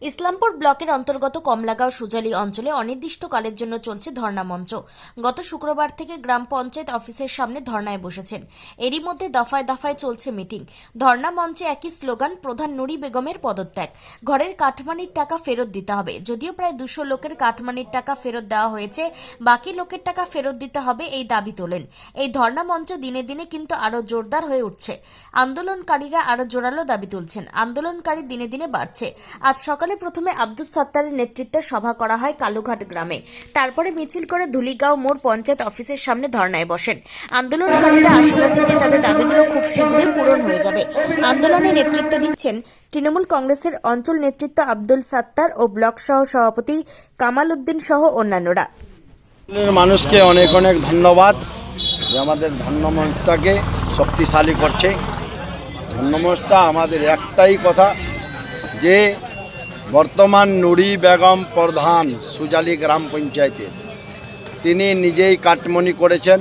ইসলামপুর ব্লকের অন্তর্গত কমলাগাঁও সুজালি অঞ্চলে অনির্দিষ্টকালের জন্য চলছে ধর্ণা মঞ্চ। গত শুক্রবার থেকে গ্রাম পঞ্চায়েত অফিসের সামনে ধর্ণায় বসেছেন। এরই মধ্যে দফায় দফায় চলছে মিটিং। ধর্ণা মঞ্চে একই স্লোগান, প্রধান নুরি বেগমের পদত্যাগ, ঘরের কাটমানির টাকা ফেরত দিতে হবে। যদিও প্রায় 200 লোকের কাটমানির টাকা ফেরত দেওয়া হয়েছে, বাকি লোকের টাকা ফেরত দিতে হবে এই দাবি তোলেন। এই ধর্ণা মঞ্চ দিনে দিনে কিন্তু আরো জোরদার হয়ে উঠছে। আন্দোলনকারীরা আরো জোরালো দাবি তুলছেন। আন্দোলনকারী দিনে দিনে বাড়ছে। আজ সকালে প্রথমে আব্দুস সাত্তারের নেতৃত্বে সভা করা হয় কালুঘাট গ্রামে। তারপরে মিছিল করে ধুলিগাঁও মোড় পঞ্চায়েত অফিসের সামনে ধর্ণায় বসেন। আন্দোলনকারীরা আশাবাদী যে তাদের দাবিগুলো খুব শীঘ্রই পূরণ হয়ে যাবে। আন্দোলনে নেতৃত্ব দিচ্ছেন তৃণমূল কংগ্রেসের অঞ্চল নেতৃত্ব আব্দুল সাত্তার ও ব্লক সহ সভাপতি কামাল উদ্দিন সহ অন্যান্যরা। মানুষকে অনেক অনেক ধন্যবাদ যে আমাদের ধর্মমঞ্চটাকে শক্তিশালী করছে। ধর্মমঞ্চটা আমাদের একটাই কথা যে বর্তমান নুরি বেগম প্রধান সুজালি গ্রাম পঞ্চায়েতের, তিনি নিজেই কাটমনি করেছেন,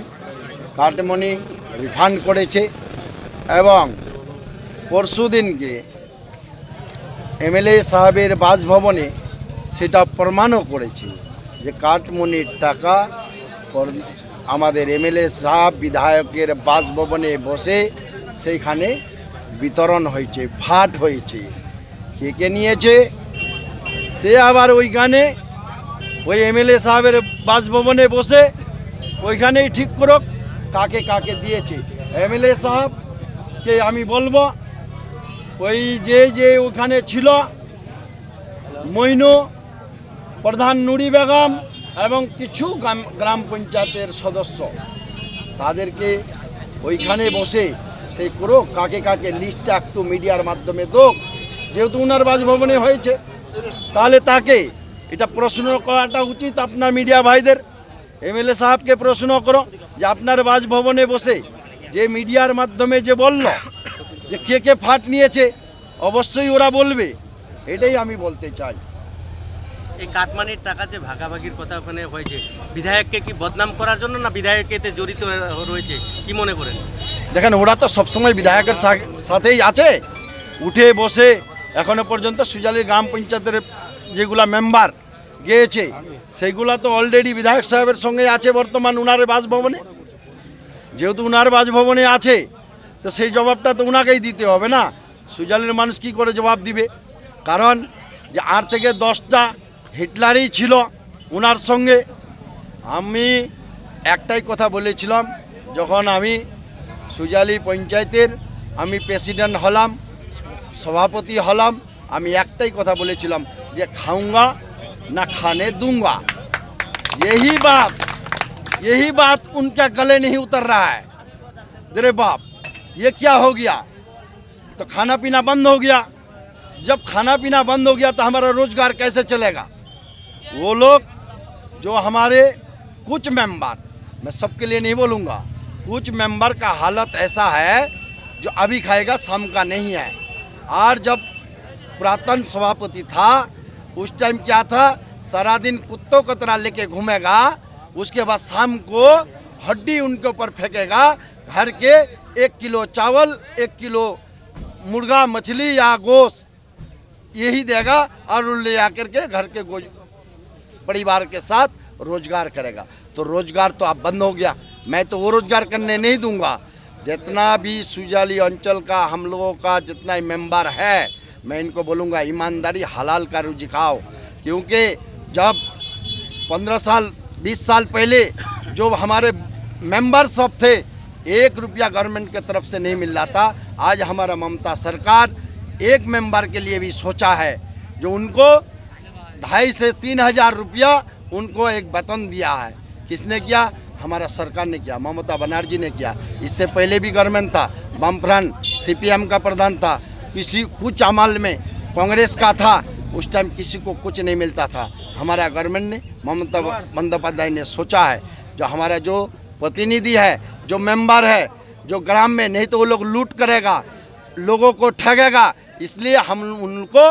কাটমনি রিফান্ড করেছে এবং পরশুদিনকে এমএলএ সাহেবের বাসভবনে সেটা প্রমাণও করেছে যে কাটমনির টাকা আমাদের এমএলএ সাহেব বিধায়কের বাসভবনে বসে সেইখানে বিতরণ হয়েছে, ফাট হয়েছে। কে কে নিয়েছে সে আবার ওইখানে ওই এমএলএ সাহেবের বাসভবনে বসে ওইখানেই ঠিক করুক কাকে কাকে দিয়েছে। এমএলএ সাহেবকে আমি বলবো ওই যে ওখানে ছিল মইনু, প্রধান নুরি বেগম এবং কিছু গ্রাম পঞ্চায়েতের সদস্য, তাদেরকে ওইখানে বসে সেই করো কাকে কাকে লিস্টটা একটু মিডিয়ার মাধ্যমে দোক, যেহেতু ওনার বাসভবনে হয়েছে তাহলে তাকে এটা প্রশ্ন করাটা উচিত আপনার মিডিয়া ভাইদের। এমএলএ সাহেবকে প্রশ্ন করো যে আপনার বাসভবনে বসে যে মিডিয়ার মাধ্যমে যে বলল যে কে কে ফাট নিয়েছে, অবশ্যই ওরা বলবে। এটাই আমি বলতে চাই। এই কাটমানির টাকা যে ভাগাভাগির কথা ওখানে হয়েছে, বিধায়ককে কি বদনাম করার জন্য না বিধায়ক এতে জড়িত রয়েছে, কি মনে করেন? দেখেন, ওরা তো সবসময় বিধায়কের সাথেই আছে, উঠে বসে এখনো পর্যন্ত সুজালি গ্রাম পঞ্চায়েতের যেগুলা মেম্বার গিয়েছে সেইগুলা তো অলরেডি বিধায়ক সাহেবের সঙ্গে আছে বর্তমান উনার বাসভবনে। যেহেতু উনার বাসভবনে আছে তো সেই জবাবটা তো উনাকেই দিতে হবে না। সুজালির মানুষ কি করে জবাব দিবে? কারণ যে 8 থেকে 10টা হিটলারই ছিল উনার সঙ্গে। আমি একটাই কথা বলেছিলাম, যখন আমি সুজালি পঞ্চায়েতের আমি প্রেসিডেন্ট হলাম, সভাপতি হলাম, আমি একটাই কথা বলেছিলাম যে খাऊंगा ना खाने दूंगा। यही बात उनके गले नहीं उतर रहा है। अरे बाप, ये क्या हो गया? तो खाना पीना बंद हो गया। जब खाना पीना बंद हो गया तो हमारा रोजगार कैसे चलेगा? वो लोग जो हमारे कुछ मेंबर, मैं सबके लिए नहीं बोलूँगा, कुछ मेंबर का हालत ऐसा है जो अभी खाएगा शाम का नहीं है। और जब पुरातन सभापति था उस टाइम क्या था, सारा दिन कुत्तों को तरह लेके घूमेगा, उसके बाद शाम को हड्डी उनके ऊपर फेंकेगा, भर के 1 किलो चावल 1 किलो मुर्गा मछली या गोश्त यही देगा और ले आकर के घर के परिवार के साथ रोजगार करेगा। तो रोजगार तो अब बंद हो गया। मैं तो वो रोजगार करने नहीं दूंगा। जितना भी सुजाली अंचल का हम लोगों का जितना मेंबर है, मैं इनको बोलूँगा ईमानदारी हलाल का रुझी खाओ। क्योंकि जब 15 साल 20 साल पहले जो हमारे मेंबर सब थे, 1 रुपया गवर्नमेंट के तरफ से नहीं मिल रहा था। आज हमारा ममता सरकार एक मेंबर के लिए भी सोचा है, जो उनको 2,500 से 3,000 रुपया उनको एक वेतन दिया है। किसने किया? हमारा सरकार ने किया, ममता बनर्जी ने किया। इससे पहले भी गवर्नमेंट था, वामफ्रंट सीपीएम का प्रधान था, कुछ अमल में कांग्रेस का था, उस टाइम किसी को कुछ नहीं मिलता था। हमारा गवर्नमेंट ने, ममता बंदोपाध्याय ने सोचा है, जो हमारा जो प्रतिनिधि है, जो मेंबर है, जो ग्राम में, नहीं तो वो लोग लूट करेगा, लोगों को ठगेगा, इसलिए हम उनको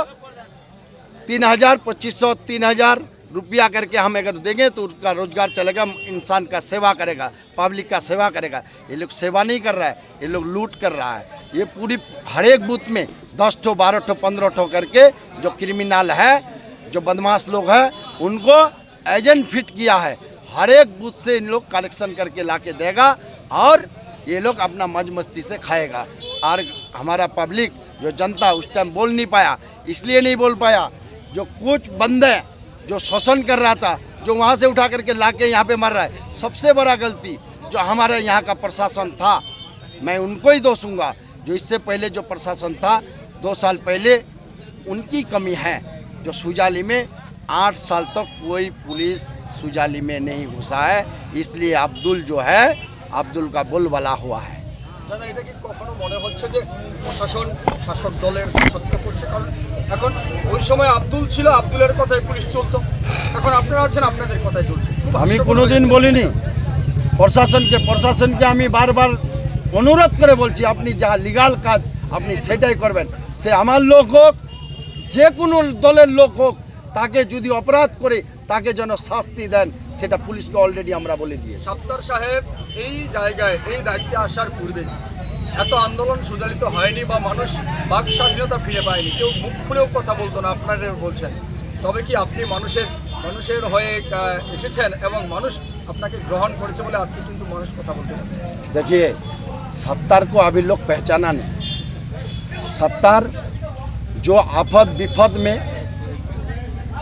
3,000 2,500 3,000 रुपया करके हम अगर देंगे तो उसका रोजगार चलेगा, इंसान का सेवा करेगा, पब्लिक का सेवा करेगा। ये लोग सेवा नहीं कर रहा है, ये लोग लूट कर रहा है। ये पूरी हर एक बूथ में 10 ठो 12 ठो 15 ठो करके जो क्रिमिनल है, जो बदमाश लोग हैं, उनको एजेंट फिट किया है। हर एक बूथ से इन लोग कलेक्शन करके लाके देगा और ये लोग अपना मौज मस्ती से खाएगा। और हमारा पब्लिक जो जनता उस टाइम बोल नहीं पाया, इसलिए नहीं बोल पाया, जो कुछ बंदे जो शोषण कर रहा था, जो वहाँ से उठा करके लाके यहाँ पे मर रहा है, सबसे बड़ा गलती जो हमारे यहाँ का प्रशासन था, मैं उनको ही दोषूंगा। जो इससे पहले जो प्रशासन था 2 साल पहले, उनकी कमी है। जो सुजाली में 8 साल तक कोई पुलिस सुजाली में नहीं घुसा है, इसलिए अब्दुल जो है, अब्दुल का बोलबाला हुआ है। দাদা এটা কি কখনো মনে হচ্ছে যে প্রশাসন শাসক দলের দাসত্ব করছে? কারণ এখন ওই সময় আব্দুল ছিল, আব্দুলের কথায় পুলিশ চলতো, এখন আপনারা আছেন আপনাদের কথায় চলছে। খুব আমি হাস্যকর কোনোদিন হয়ে বলিনি প্রশাসনকে আমি বারবার অনুরোধ করে বলছি, আপনি যা লিগাল কাজ আপনি সেটাই করবেন। সে আমার লোক হোক, যে কোনো দলের লোক হোক, তাকে যদি অপরাধ করে তাকে যেন শাস্তি দেন, সেটা পুলিশকে অলরেডি আমরা বলে দিয়েছি। সাত্তার সাহেব এই জায়গায় এই দায়িত্বে আসার পূর্বে এত আন্দোলন সুচালিত হয়নি বা মানুষ বাক স্বাধীনতা ফিরে পায়নি, কেউ মুখ খুলেও কথা বলতো না, আপনারা বলছেন। তবে কি আপনি মানুষের হয়ে এসেছেন এবং মানুষ আপনাকে গ্রহণ করেছে বলে আজকে কিন্তু মানুষ কথা বলতে পারছে। देखिए, सत्तार को अभी लोग पहचाना नहीं। सत्तार जो आफत विपद में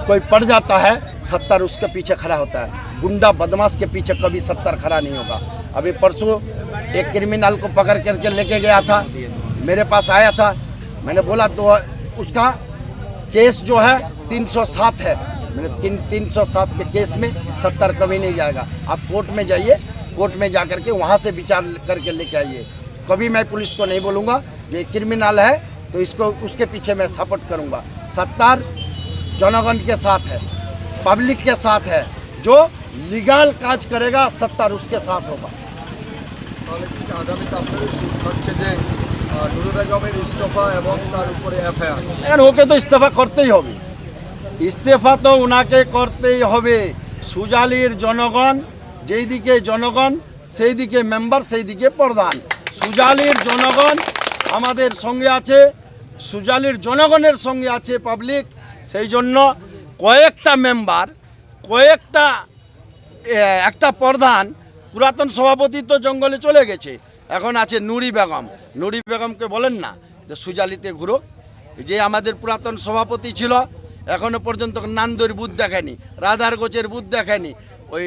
कोई पड़ जाता है, सत्तार उसके पीछे खड़ा होता है। गुंडा बदमाश के पीछे कभी सत्तार खड़ा नहीं होगा। अभी परसों एक क्रिमिनल को पकड़ करके लेके गया था, मेरे पास आया था, मैंने बोला तो उसका केस जो है 307 है। मैंने 307 के केस में सत्तार कभी नहीं जाएगा। आप कोर्ट में जाइए, कोर्ट में जा करके वहाँ से विचार करके लेके आइए। कभी मैं पुलिस को नहीं बोलूँगा जो ये क्रिमिनल है तो इसको उसके पीछे मैं सपोर्ट करूँगा। सत्तार जनगण के साथ है, पब्लिक के साथ है, जो लीगल काज करेगा सत्तार उसके साथ होगा। তাহলে কি আগামীতে আপনাদের সুখ হচ্ছে যে নুরুল বেগমের ইস্তফা এবং তার উপরে এফআইআর? এখন ওকে তো ইস্তফা করতেই হবে, ইস্তফা তো ওনাকে করতেই হবে। সুজালির জনগণ যেই দিকে জনগণ, সেই দিকে মেম্বার, সেই দিকে প্রধান। সুজালির জনগণ আমাদের সঙ্গে আছে, সুজালির জনগণের সঙ্গে আছে পাবলিক। সেই জন্য কয়েকটা মেম্বার, কয়েকটা একটা প্রধান, পুরাতন সভাপতি তো জঙ্গলে চলে গেছে, এখন আছে নুরি বেগম। নুরি বেগমকে বলেন না যে সুজালিতে ঘুরো। যে আমাদের পুরাতন সভাপতি ছিল, এখনো পর্যন্ত নান্দর বুথ দেখেনি, রাধারগোচের বুথ দেখেনি, ওই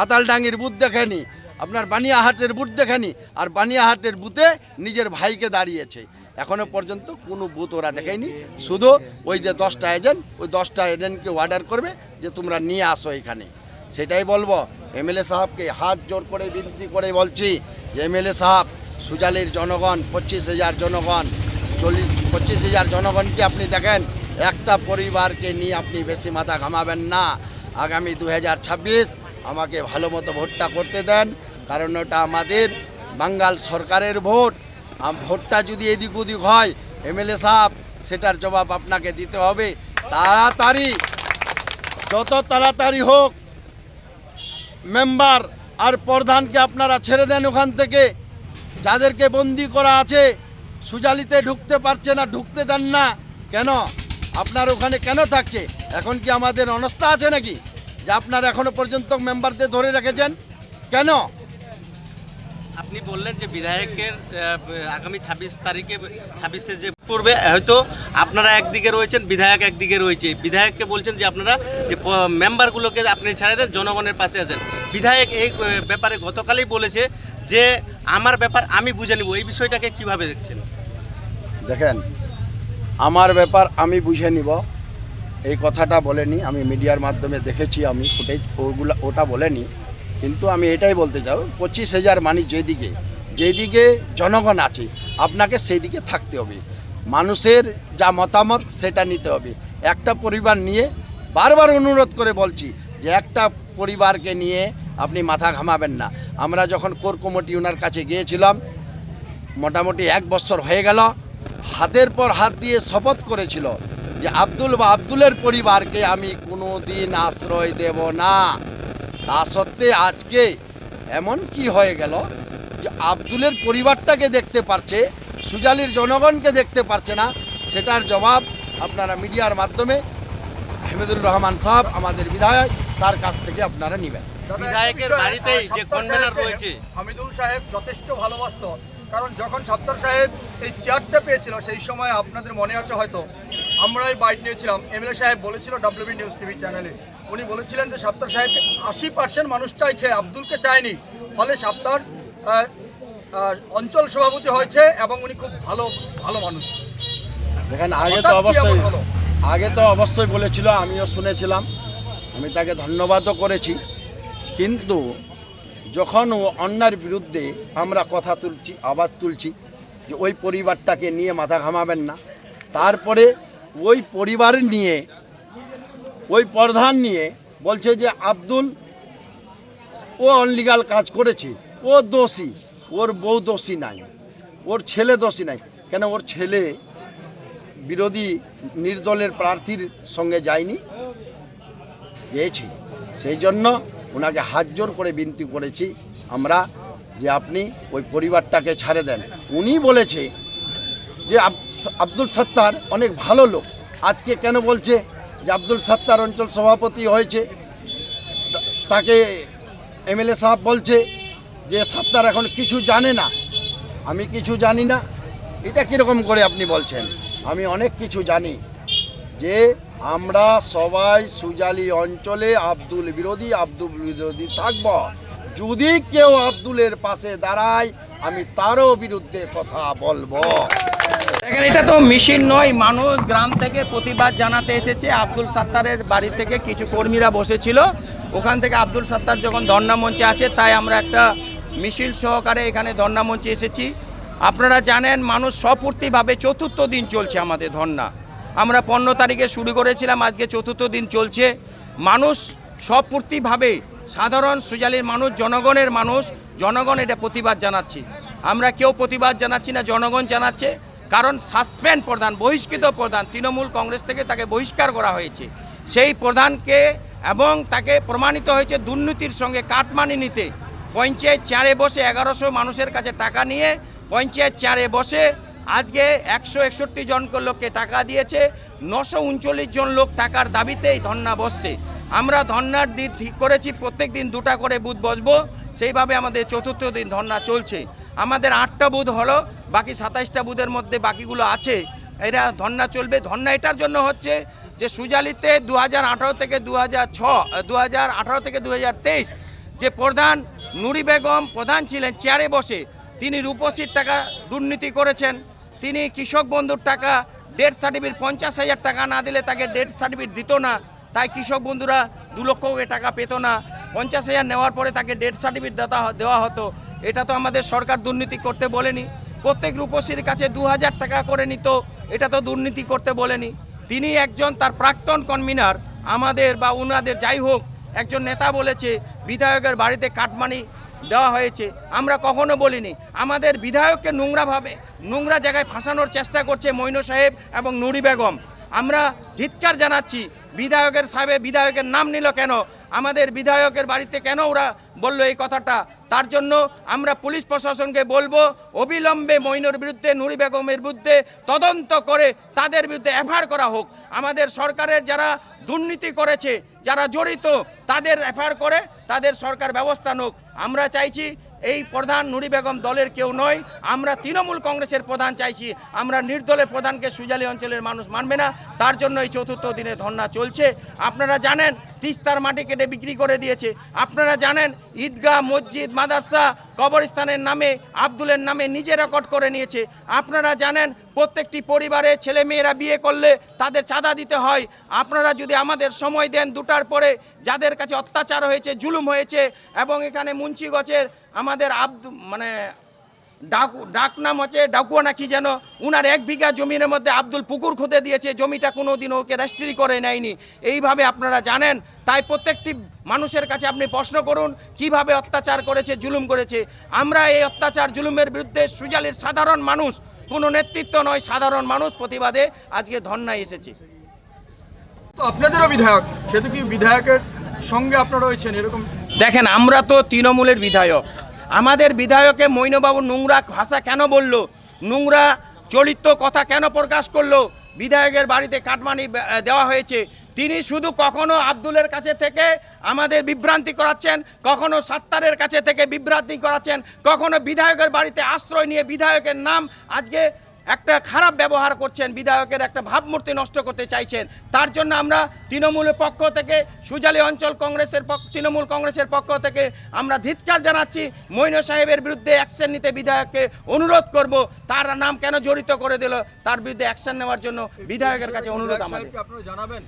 আতালডাঙ্গির বুথ দেখেনি, আপনার বানিয়াহাটের বুথ দেখেনি, আর বানিয়াহাটের বুথে নিজের ভাইকে দাঁড়িয়েছে। এখনো পর্যন্ত কোনো বুথ ওরা দেখেনি। শুধু ওই যে 10টা এজেন্ট, ওই 10টা এজেন্টকে অর্ডার করবে যে তোমরা নিয়ে আসো এখানে। সেটাই বলবো এমএলএ সাহেবকে হাত জোর করে বিনতি করে বলছি যে এমএলএ সাহেব, সুজালির জনগণ 25,000 জনগণ, 25,000 জনগণকে আপনি দেখেন, একটা পরিবারকে নিয়ে আপনি বেশি মাথা ঘামাবেন না। আগামী 2026 আমাকে ভালো মতো ভোটটা করতে দেন, কারণ ওটা আমাদের বাঙ্গাল সরকারের ভোট। ভোটটা যদি এদিক ওদিক হয় এমএলএ সাহেব, সেটার জবাব আপনাকে দিতে হবে। তাড়াতাড়ি, যত তাড়াতাড়ি হোক মেম্বার আর প্রধানকে আপনারা ছেড়ে দেন ওখান থেকে। যাদেরকে বন্দি করা আছে, সুজালিতে ঢুকতে পারছে না, ঢুকতে দেন না কেন? আপনার ওখানে কেন থাকছে? এখন কি আমাদের অনাস্থা আছে নাকি যে আপনারা এখনো পর্যন্ত মেম্বারদের ধরে রেখেছেন কেন? আপনি বললেন যে বিধায়কের আগামী 26 তারিখে 26-এ যে পড়বে, হয়তো আপনারা একদিকে রয়েছেন, বিধায়ক একদিকে রয়েছে। বিধায়ককে বলছেন যে আপনারা যে মেম্বারগুলোকে আপনি ছেড়ে দেন, জনগণের পাশে আছেন। বিধায়ক এই ব্যাপারে গতকালই বলেছে যে আমার ব্যাপার আমি বুঝে নেব। এই বিষয়টাকে কিভাবে দেখছেন? দেখেন, আমার ব্যাপার আমি বুঝে নিব, এই কথাটা বলেনি। আমি মিডিয়ার মাধ্যমে দেখেছি, আমি ফুটেজ ওটা বলেনি। কিন্তু আমি এটাই বলতে চাই, 25,000 মানে যেদিকে জনগণ আছে, আপনাকে সেই দিকে থাকতে হবে। মানুষের যা মতামত সেটা নিতে হবে। একটা পরিবার নিয়ে বারবার অনুরোধ করে বলছি যে একটা পরিবারকে নিয়ে আপনি মাথা ঘামাবেন না। আমরা যখন কোর কমিটি ওনার কাছে গিয়েছিলাম, মোটামুটি 1 বছর হয়ে গেল, হাতের পর হাত দিয়ে শপথ করেছিল যে আব্দুল বা আব্দুলের পরিবারকে আমি কোনো দিন আশ্রয় দেব না। তা সত্ত্বে আজকে এমন কি হয়ে গেল যে আব্দুলের পরিবারটাকে দেখতে পারছে, সুজালির জনগণকে দেখতে পারছে না, সেটার জবাব আপনারা মিডিয়ার মাধ্যমে হামিদুর রহমান সাহেব আমাদের বিধায়ক তার কাছ থেকে আপনারা নেবেন। বিধায়কের বাড়িতেই যে কনভেনার রয়েছে, হামিদুল সাহেব যথেষ্ট ভালোবাসতো, কারণ যখন সাত্তার সাহেব এই চেয়ারটা পেয়েছিল সেই সময় আপনাদের মনে আছে হয়তো আমরাই বাইট নিয়েছিলাম, এমএলএ সাহেব বলেছিল WB নিউজ টিভি চ্যানেলে, উনি বলেছিলেন যে সাত্তার সাহেবকে 80% মানুষ চাইছে, আব্দুলকে চায়নি, ফলে সাত্তার অঞ্চল সভাপতি হয়েছে এবং উনি খুব ভালো ভালো মানুষ। দেখেন আগে তো অবশ্যই বলেছিল, আমিও শুনেছিলাম, আমি তাকে ধন্যবাদও করেছি, কিন্তু যখন ও অন্যার বিরুদ্ধে আমরা কথা তুলছি, আওয়াজ তুলছি যে ওই পরিবারটাকে নিয়ে মাথা ঘামাবেন না, তারপরে ওই পরিবার নিয়ে, ওই প্রধান নিয়ে বলছে যে আব্দুল ও অনলিগাল কাজ করেছে, ও দোষী, ওর বউ দোষী নাই, ওর ছেলে দোষী নাই। কেন ওর ছেলে বিরোধী নির্দলের প্রার্থীর সঙ্গে যায়নি? গিয়েছি। সেই জন্য ওনাকে হাত জোর করে বিনতি করেছি আমরা যে আপনি ওই পরিবারটাকে ছাড়ে দেন। উনি বলেছে যে আব্দুল সত্তার অনেক ভালো লোক। আজকে কেন বলছে যে আব্দুল সত্তার অঞ্চল সভাপতি হয়েছে, তাকে এমএলএ সাহেব বলছে যে সত্তার এখন কিছু জানে না। আমি কিছু জানি না, এটা কীরকম করে আপনি বলছেন? আমি অনেক কিছু জানি, যে আমরা সবাই সুজালি অঞ্চলে আব্দুল বিরোধী থাকব। যদি কেউ আব্দুলের পাশে দাঁড়ায় আমি তারও বিরুদ্ধে কথা বলবো। দেখেন, এটা তো মিছিল নয়, মানুষ গ্রাম থেকে প্রতিবাদ জানাতে এসেছে। আব্দুল সত্তারের বাড়ি থেকে কিছু কর্মীরা বসেছিল, ওখান থেকে আব্দুল সত্তার যখন ধর্ণা মঞ্চে আসে, তাই আমরা একটা মিছিল সহকারে এখানে ধর্ণা মঞ্চে এসেছি। আপনারা জানেন মানুষ স্বপূর্তিভাবে 4র্থ দিন চলছে আমাদের ধর্ণা। আমরা 15 তারিখে শুরু করেছিলাম, আজকে 4র্থ দিন চলছে। মানুষ স্বপূর্তিভাবে, সাধারণ সুজালির মানুষ, জনগণ এটা প্রতিবাদ জানাচ্ছি। আমরা কেউ প্রতিবাদ জানাচ্ছি না, জনগণ জানাচ্ছে। কারণ সাসপেন্ড প্রধান, বহিষ্কৃত প্রধান, তৃণমূল কংগ্রেস থেকে তাকে বহিষ্কার করা হয়েছে। সেই প্রধানকে এবং তাকে প্রমাণিত হয়েছে দুর্নীতির সঙ্গে কাটমানি নিতে। পঞ্চায়েত চেয়ারে বসে 1100 মানুষের কাছে টাকা নিয়ে পঞ্চায়েত চেয়ারে বসে আজকে 161 জন লোককে টাকা দিয়েছে, 939 জন লোক টাকার দাবিতেই ধর্ণা বসছে। আমরা ধর্ণার দিন ঠিক করেছি প্রত্যেক দিন 2টা করে বুথ বসবো, সেইভাবে আমাদের 4র্থ দিন ধর্ণা চলছে। আমাদের 8টা বুথ হলো, বাকি 27টা বুথের মধ্যে বাকিগুলো আছে, এরা ধর্ণা চলবে। ধর্ণা এটার জন্য হচ্ছে যে সুজালিতে 2018 থেকে 2023 যে প্রধান নুরি বেগম প্রধান ছিলেন চেয়ারে বসে, তিনি রূপসীর টাকা দুর্নীতি করেছেন। তিনি কৃষক বন্ধুর টাকা ডেথ সার্টিফিকেট 50,000 টাকা না দিলে তাকে ডেথ সার্টিফিকেট দিত না, তাই কৃষক বন্ধুরা 2 লক্ষ টাকা পেত না। 50,000 নেওয়ার পরে তাকে ডেথ সার্টিফিকেট দেওয়া হতো। এটা তো আমাদের সরকার দুর্নীতি করতে বলেনি। প্রত্যেক রূপসীর কাছে 2,000 টাকা করে নিত, এটা তো দুর্নীতি করতে বলেনি। তিনি একজন, তার প্রাক্তন কনভিনার আমাদের বা উনাদের যাই হোক একজন নেতা বলেছে বিধায়কের বাড়িতে কাটমানি দেওয়া হয়েছে। আমরা কখনো বলিনি। আমাদের বিধায়ককে নোংরা জায়গায় ফাঁসানোর চেষ্টা করছে মইনু সাহেব এবং নুরি বেগম। আমরা ধিক্কার জানাচ্ছি। বিধায়কের নাম নিল কেন? আমাদের বিধায়কের বাড়িতে কেন ওরা বললো এই কথাটা? তার জন্য আমরা পুলিশ প্রশাসনকে বলবো অবিলম্বে মইনুর বিরুদ্ধে, নুরি বেগমের বিরুদ্ধে তদন্ত করে তাদের বিরুদ্ধে এফআইআর করা হোক। আমাদের সরকারের যারা দুর্নীতি করেছে, যারা জড়িত, তাদের এফআইআর করে তাদের সরকার ব্যবস্থা নোক। আমরা চাইছি এই প্রধান নুরি বেগম দলের কেউ নয়, আমরা তৃণমূল কংগ্রেসের প্রধান চাইছি। আমরা নির্দলের প্রধানকে সুজালি অঞ্চলের মানুষ মানবে না, তার জন্য এই 4র্থ দিনে ধর্ণা চলছে। আপনারা জানেন তিস্তার মাটি কেটে বিক্রি করে দিয়েছে। আপনারা জানেন ঈদগাহ, মসজিদ, মাদ্রাসা, কবরস্থানের নামে আব্দুলের নামে নিজে রেকর্ড করে নিয়েছে। আপনারা জানেন প্রত্যেকটি পরিবারে ছেলে মেয়েরা বিয়ে করলে তাদের চাঁদা দিতে হয়। আপনারা যদি আমাদের সময় দেন 2টার পরে যাদের কাছে অত্যাচার হয়েছে, জুলুম হয়েছে, এবং এখানে মুন্সিগঞ্জের আমাদের ডাক নাম হচ্ছে ডাকুয়া না কি যেন, উনার 1 বিঘা জমির মধ্যে আব্দুল পুকুর খুঁড়ে দিয়েছে, জমিটা কোনো দিন ওকে রেজিস্ট্রি করে নেয়নি। এইভাবে আপনারা জানেন। তাই প্রত্যেকটি মানুষের কাছে আপনি প্রশ্ন করুন কিভাবে অত্যাচার করেছে, জুলুম করেছে। আমরা এই অত্যাচার জুলুমের বিরুদ্ধে সুজালির সাধারণ মানুষ, কোনো নেতৃত্ব নয়, সাধারণ মানুষ প্রতিবাদে আজকে ধর্নায় এসেছে। তো আপনাদেরও বিধায়ক, সেহেতু কি বিধায়কের সঙ্গে আপনারা রয়েছেন এরকম? দেখেন, আমরা তো তৃণমূলের বিধায়ক। আমাদের বিধায়কে মইনুবাবু নোংরা ভাষা কেন বলল? নোংরা চরিত্র কথা কেন প্রকাশ করলো, বিধায়কের বাড়িতে কাটমানি দেওয়া হয়েছে, তিনি শুধু কখনো আব্দুলের কাছে থেকে আমাদের বিভ্রান্তি করাচ্ছেন, কখনো সাত্তারের কাছে থেকে বিভ্রান্তি করাচ্ছেন, কখনো বিধায়কের বাড়িতে আশ্রয় নিয়ে বিধায়কের নাম আজকে একটা খারাপ ব্যবহার করছেন, বিধায়কের একটা ভাবমূর্তি নষ্ট করতে চাইছেন। তার জন্য আমরা তৃণমূলের পক্ষ থেকে, সুজালি অঞ্চল কংগ্রেসের তৃণমূল কংগ্রেসের পক্ষ থেকে আমরা ধিক্কার জানাচ্ছি। মইন সাহেবের বিরুদ্ধে অ্যাকশন নিতে বিধায়ককে অনুরোধ করব। তার নাম কেন জড়িত করে দিল, তার বিরুদ্ধে অ্যাকশন নেওয়ার জন্য বিধায়কের কাছে অনুরোধ আমাদের। আপনারা জানাবেন।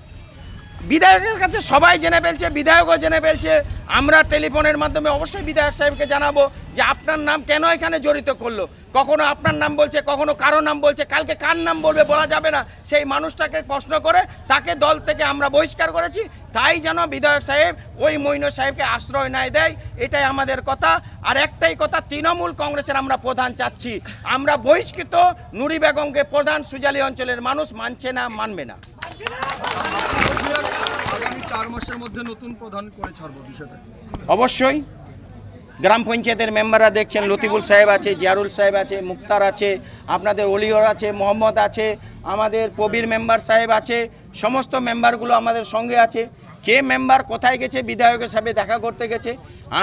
বিধায়কের কাছে সবাই জেনে ফেলছে, বিধায়কও জেনে ফেলছে। আমরা টেলিফোনের মাধ্যমে অবশ্যই বিধায়ক সাহেবকে জানাবো যে আপনার নাম কেন এখানে জড়িত করলো। কখনো আপনার নাম বলছে, কখনো কারো নাম বলছে, কালকে কার নাম বলবে বলা যাবে না। সেই মানুষটাকে প্রশ্ন করে তাকে দল থেকে আমরা বহিষ্কার করেছি। তাই যেন বিধায়ক সাহেব ওই মইন সাহেবকে আশ্রয় না দেয়, এটাই আমাদের কথা। আর একটাই কথা, তৃণমূল কংগ্রেসের আমরা প্রধান চাচ্ছি। আমরা বহিষ্কৃত নুরি বেগমকে প্রধান সুজালি অঞ্চলের মানুষ মানছে না, মানবে না। আগামী 4 মাসের মধ্যে নতুন প্রধান করে ছাড়বো বিষয়টা। অবশ্যই গ্রাম পঞ্চায়েতের মেম্বাররা দেখছেন, লতিফুল সাহেব আছে, জিয়ারুল সাহেব আছে, মুক্তার আছে, আপনাদের অলিয়র আছে, মোহাম্মদ আছে, আমাদের কবির মেম্বার সাহেব আছে, সমস্ত মেম্বারগুলো আমাদের সঙ্গে আছে। কে মেম্বার কোথায় গেছে, বিধায়কের সাথে দেখা করতে গেছে।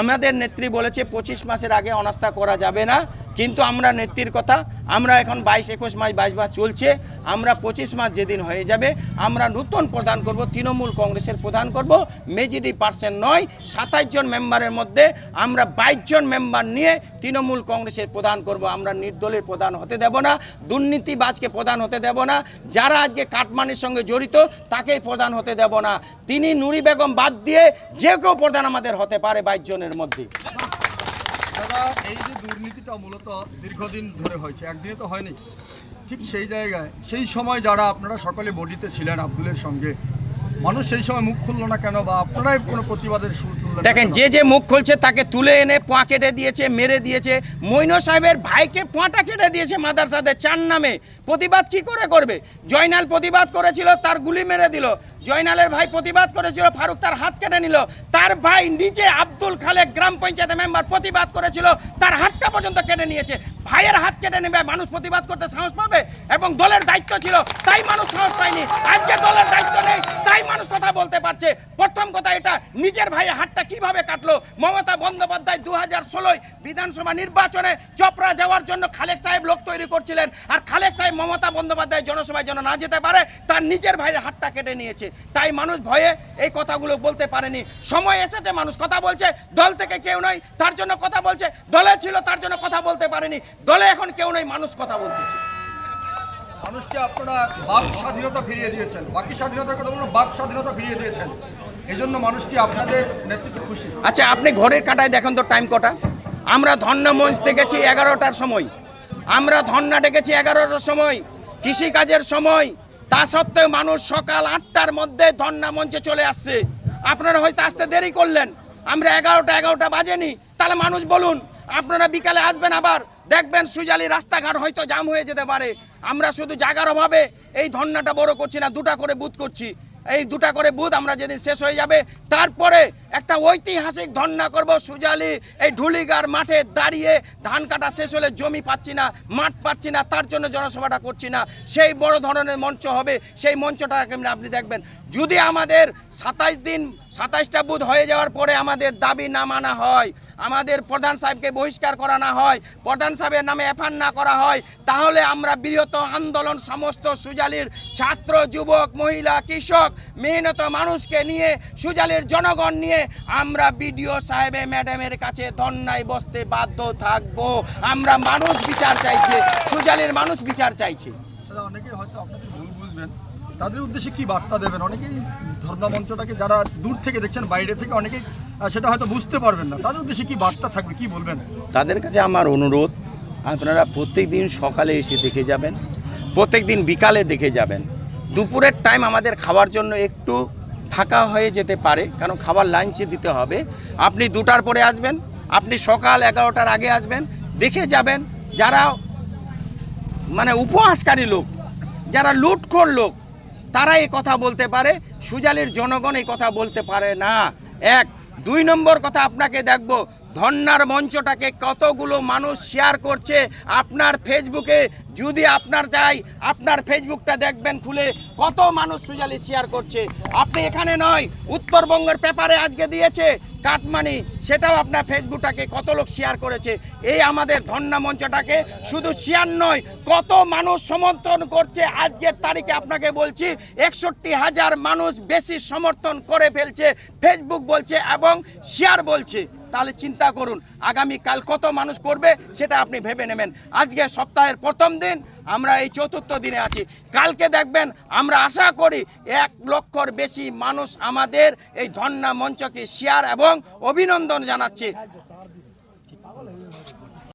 আমাদের নেত্রী বলেছে 25 মাসের আগে অনাস্থা করা যাবে না, কিন্তু আমরা নেত্রীর কথা, আমরা এখন 22-21 মাস 22 মাস চলছে, আমরা 25 মাস যেদিন হয়ে যাবে আমরা নতুন প্রধান করব, তৃণমূল কংগ্রেসের প্রধান করব। মেজরিটি পার্সেন্ট নয়, 27 জন মেম্বারের মধ্যে আমরা 22 জন মেম্বার নিয়ে তৃণমূল কংগ্রেসের প্রধান করব। আমরা নির্দলের প্রধান হতে দেব না, দুর্নীতিবাজকে প্রধান হতে দেব না, যারা আজকে কাটমানির সঙ্গে জড়িত তাকেই প্রধান হতে দেব না। তিনি নুরি বেগম বাদ দিয়ে যে কেউ প্রধান আমাদের হতে পারে 22 জনের মধ্যে। দাদা, এই যে দুর্নীতিটা মূলত দীর্ঘদিন ধরে হয়েছে, একদিনে তো হয়নি। ঠিক সেই জায়গায় সেই সময় যারা আপনারা সকলে বডিতে ছিলেন আব্দুলের সঙ্গে, মানুষ সেই সময় মুখ খুললো না কেন, বা আপনারাই কোনো প্রতিবাদের সুর তুললেন? দেখেন, যে মুখ খুলছে তাকে তুলে এনে পোয়া কেটে দিয়েছে, মেরে দিয়েছে। মইন সাহেবের ভাইকে পোয়াটা কেটে দিয়েছে মাদ্রাসাতে 4 নামে। প্রতিবাদ কি করে করবে? জয়নাল প্রতিবাদ করেছিল, তার গুলি মেরে দিল। জয়নালের ভাই প্রতিবাদ করেছিল, ফারুক তার হাত কেটে নিল। তার ভাই নিজে আব্দুল খালেক গ্রাম পঞ্চায়েতের মেম্বার প্রতিবাদ করেছিল, তার হাতটা পর্যন্ত কেটে নিয়েছে। ভাইয়ের হাত কেটে নেবে মানুষ প্রতিবাদ করতে সাহস পাবে? এবং দলের দায়িত্ব ছিল তাই মানুষ সাহস পায়নি। আজকে দলের দায়িত্ব নেই তাই মানুষ কথা বলতে পারছে। প্রথম কথা, এটা নিজের ভাইয়ের হাতটা কিভাবে কাটলো? মমতা বন্দ্যোপাধ্যায় 2016 বিধানসভা নির্বাচনে চপড়া যাওয়ার জন্য খালেক সাহেব লোক তৈরি করছিলেন, আর খালেক সাহেব মমতা বন্দ্যোপাধ্যায় জনসভায় যেন না যেতে পারে তার নিজের ভাইয়ের হাতটা কেটে নিয়েছে। তাই মানুষ ভয়ে এই কথাগুলো বলতে পারেনি। সময় এসেছে, মানুষ কথা বলছে। দল থেকে কেউ নয় তার জন্য কথা বলছে, দলে ছিল তার জন্য কথা বলতে পারেনি। দলে এখন কেউ নেই, মানুষ কথা বলতেছে। মানুষকে আপনারা বাক স্বাধীনতা ফিরিয়ে দিয়েছেন, বাকি স্বাধীনতার কথা বলুন, বাক স্বাধীনতা ফিরিয়ে দিয়েছেন। এই জন্য মানুষ কি আপনাদের নেতৃত্বে খুশি? আচ্ছা, আপনি ঘরের কাঁটায় দেখেন তো টাইম কটা। আমরা ধর্ণা মঞ্চ দেখেছি 11টার সময়, আমরা ধর্ণা ডেকেছি 11টার সময়, কৃষিকাজের সময়। তা সত্ত্বেও মানুষ সকাল 8টার মধ্যে ধর্ণা মঞ্চে চলে আসছে। আপনারা হয়তো আসতে দেরি করলেন, আমরা 11টা বাজেনি। তাহলে মানুষ বলুন, আপনারা বিকালে আসবেন, আবার দেখবেন সুজালি রাস্তাঘাট হয়তো জাম হয়ে যেতে পারে। আমরা শুধু জায়গার অভাবে এই ধর্ণাটা বড় করছি না, 2টা করে বুথ করছি। এই 2টা করে বুথ আমরা যেদিন শেষ হয়ে যাবে তারপরে একটা ঐতিহাসিক ধর্ণা করব। সুজালি এই ঢুলিগার মাঠে দাঁড়িয়ে, ধান কাটা শেষ হলে জমি পাচ্ছি না, মাঠ পাচ্ছি না, তার জন্য জনসভাটা করছি না। সেই বড় ধরনের মঞ্চ হবে, সেই মঞ্চটা আপনি দেখবেন। যদি আমাদের 27টা বুথ হয়ে যাওয়ার পরে আমাদের দাবি না মানা হয়, আমাদের প্রধান সাহেবকে বহিষ্কার করা না হয়, প্রধান সাহেবের নামে এফআইআর না করা হয়, তাহলে আমরা বৃহত্তর আন্দোলন সমস্ত সুজালির ছাত্র, যুবক, মহিলা, কৃষক, মেহনত মানুষকে নিয়ে, সুজালির জনগণ নিয়ে আমরা বিডিও সাহেব ম্যাডামের কাছে ধর্নায় বসতে বাধ্য থাকবো। আমরা মানুষ বিচার চাইছে, সুজালির মানুষ বিচার চাইছে। অনেকেই হয়তো আপনাদের ভুল বুঝবেন, তাদের উদ্দেশ্যে কি বার্তা দেবেন? অনেকেই ধর্ণা মঞ্চটাকে যারা দূর থেকে দেখছেন, বাইরে থেকে অনেকেই সেটা হয়তো বুঝতে পারবেন না, তাদের উদ্দেশ্যে কি বার্তা থাকবে, কি বলবেন? তাদের কাছে আমার অনুরোধ, আপনারা প্রত্যেক দিন সকালে এসে দেখে যাবেন, প্রত্যেক দিন বিকালে দেখে যাবেন। দুপুরের টাইম আমাদের খাওয়ার জন্য একটু ফাঁকা হয়ে যেতে পারে, কারণ খাবার লাঞ্চে দিতে হবে। আপনি 2টার পরে আসবেন, আপনি সকাল 11টার আগে আসবেন, দেখে যাবেন। যারা মানে উপহাসকারী লোক, যারা লুটখোর লোক, তারা এই কথা বলতে পারে, সুজালির জনগণ এই কথা বলতে পারে না। 1 2 নম্বর কথা আপনাকে দেখব, ধর্নার মঞ্চটাকে কতগুলো মানুষ শেয়ার করছে আপনার ফেসবুকে। যদি আপনার চাই আপনার ফেসবুকটা দেখবেন খুলে, কত মানুষ সুজালি শেয়ার করছে। আপনি এখানে নয়, উত্তরবঙ্গের পেপারে আজকে দিয়েছে কাটমানি, সেটাও আপনার ফেসবুকটাকে কত লোক শেয়ার করেছে। এই আমাদের ধর্না মঞ্চটাকে শুধু শেয়ার নয়, কত মানুষ সমর্থন করছে আজকের তারিখে আপনাকে বলছি 61,000 মানুষ বেশি সমর্থন করে ফেলছে, ফেসবুক বলছে এবং শেয়ার বলছে। তাহলে চিন্তা করুন আগামীকাল কত মানুষ করবে সেটা আপনি ভেবে নেবেন। আজকে সপ্তাহের প্রথম দিন, আমরা এই চতুর্থ দিনে আছি। কালকে দেখবেন, আমরা আশা করি 1 লক্ষর বেশি মানুষ আমাদের এই ধর্না মঞ্চকে শেয়ার এবং অভিনন্দন জানাচ্ছে।